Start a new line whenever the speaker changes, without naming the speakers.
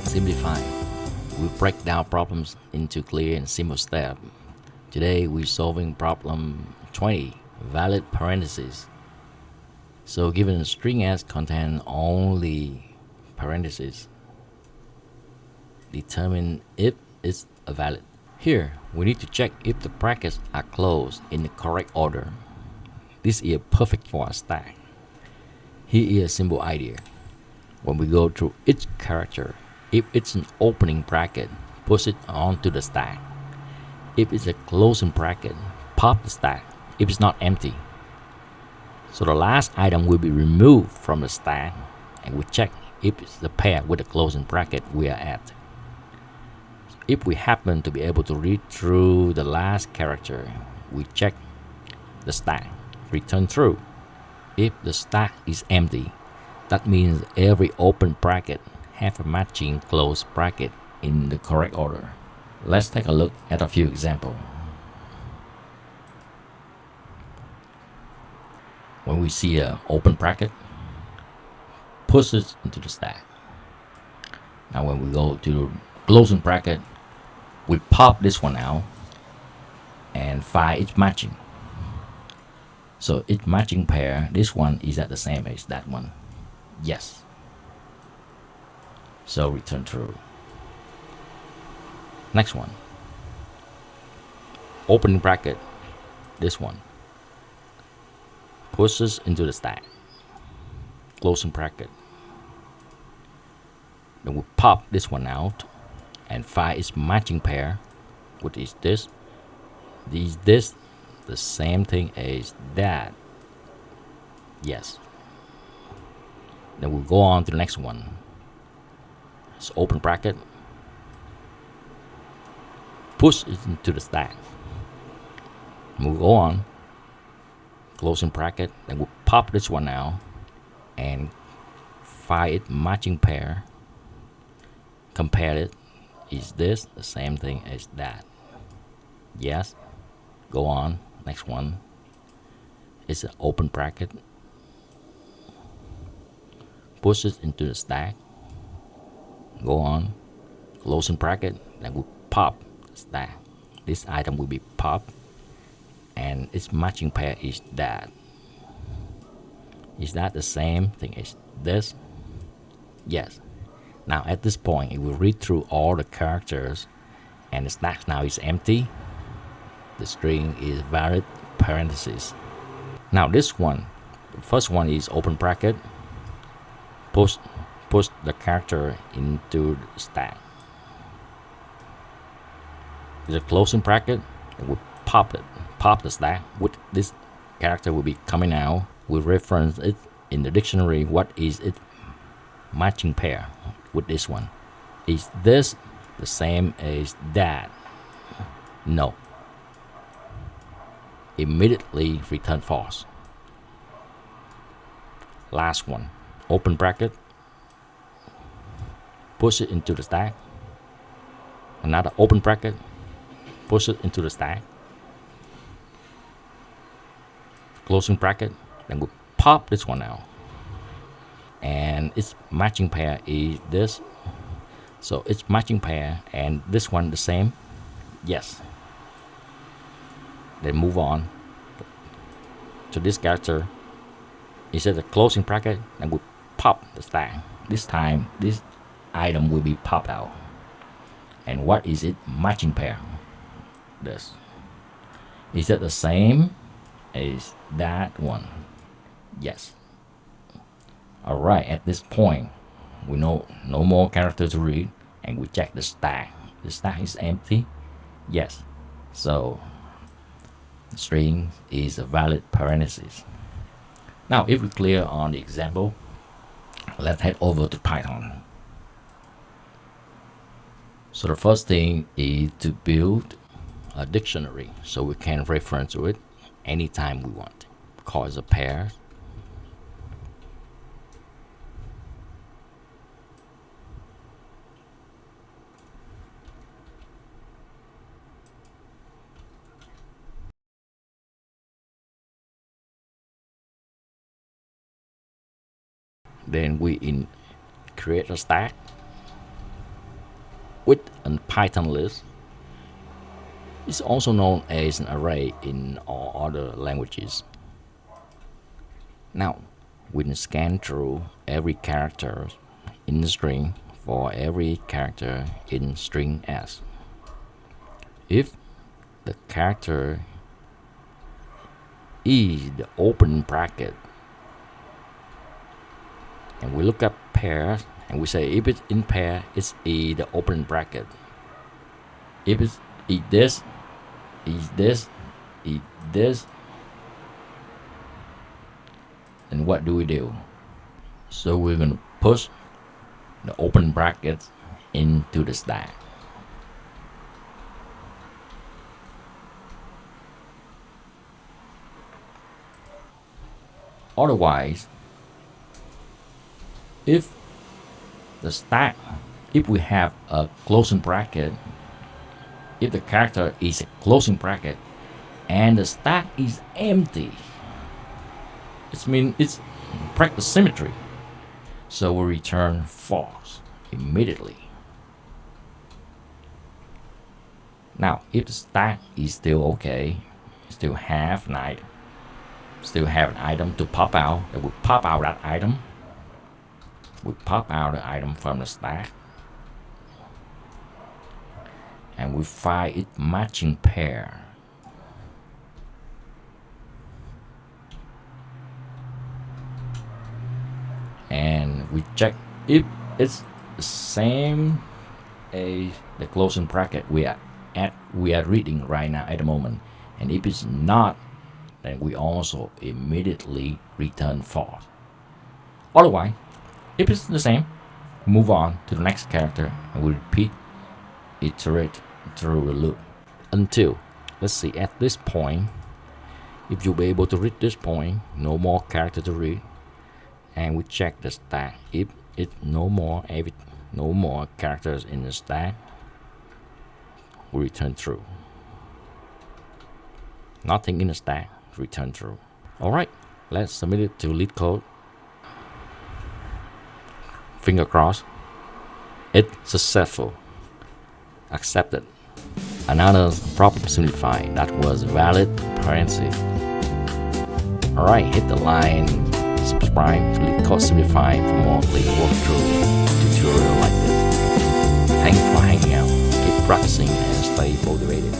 Simplified. We break down problems into clear and simple steps. Today we're solving problem 20, valid parentheses. So given a string S contain only parentheses, determine if it's a valid. Here, we need to check if the brackets are closed in the correct order. This is perfect for a stack. Here is a simple idea. When we go through each character, if it's an opening bracket, push it onto the stack. If it's a closing bracket, pop the stack if it's not empty. So the last item will be removed from the stack, and we check if it's the pair with the closing bracket we are at. If we happen to be able to read through the last character, we check the stack, return true. If the stack is empty, that means every open bracket has a matching closed bracket in the correct order. Let's take a look at a few examples. When we see an open bracket, push it into the stack. Now when we go to the closing bracket, we pop this one out and find its matching. So its matching pair, this one is at the same as that one. Yes. So return true. Next one. Opening bracket, this one. Pushes into the stack. Closing bracket. Then we pop this one out and find its matching pair, which is this. Is this the same thing as that? Yes. Then we'll go on to the next one. It's open bracket. Push it into the stack. We'll go on. Closing bracket. Then we'll pop this one out and find its matching pair. Compare it. Is this the same thing as that? Yes. Go on. Next one. It's an open bracket. Push it into the stack. Go on. Closing bracket. Then we pop the stack. This item will be popped, and its matching pair is that. Is that the same thing as this? Yes. Now at this point, it will read through all the characters, and the stack now is empty. The string is valid parentheses. Now this one, the first one is open bracket. Push the character into the stack. There's a closing bracket. And we pop the stack. With this character will be coming out. We reference it in the dictionary. What is its matching pair with this one? Is this the same as that? No. Immediately return false. Last one. Open bracket. Push it into the stack. Another open bracket. Push it into the stack. Closing bracket. Then we pop this one out. And its matching pair is this. So its matching pair and this one the same. Yes. Then move on to this character. Instead of closing bracket, and we pop the stack. This time, this item will be popped out. And what is it matching pair? This. Is it the same as that one? Yes. Alright, at this point, we know no more characters to read, and we check the stack. The stack is empty. Yes. So the string is a valid parenthesis. Now, if we're clear on the example, let's head over to Python. So the first thing is to build a dictionary so we can reference to it anytime we want. Call it a pair. Then we create a stack. with a Python list. It's also known as an array in all other languages. Now, we can scan through every character in the string for every character in string S. If the character is the open bracket, and we look up pairs, and we say if it's in pair, it's E the open bracket. If it's this, then what do we do? So we're going to push the open brackets into the stack. Otherwise, if we have a closing bracket, if the character is a closing bracket and the stack is empty, it means it's practice symmetry. So we return false immediately. Now, if the stack is still okay, still have an item to pop out, then we pop out that item. We pop out the item from the stack, and we find its matching pair. And we check if it's the same as the closing bracket we are reading right now at the moment. And if it's not, then we also immediately return false. Otherwise, if it's the same, move on to the next character and we iterate through the loop until, let's see, at this point, if you'll be able to read this point, no more character to read, and we check the stack. If it's no more characters in the stack, we return true. Nothing in the stack, return true. Alright, let's submit it to Leetcode. Finger crossed. It's successful. Accepted. Another problem simplified. That was valid parentheses. Alright, hit the line. Subscribe to Leetcode Simplified for more clean walkthrough tutorial like this. Thanks for hanging out. Keep practicing and stay motivated.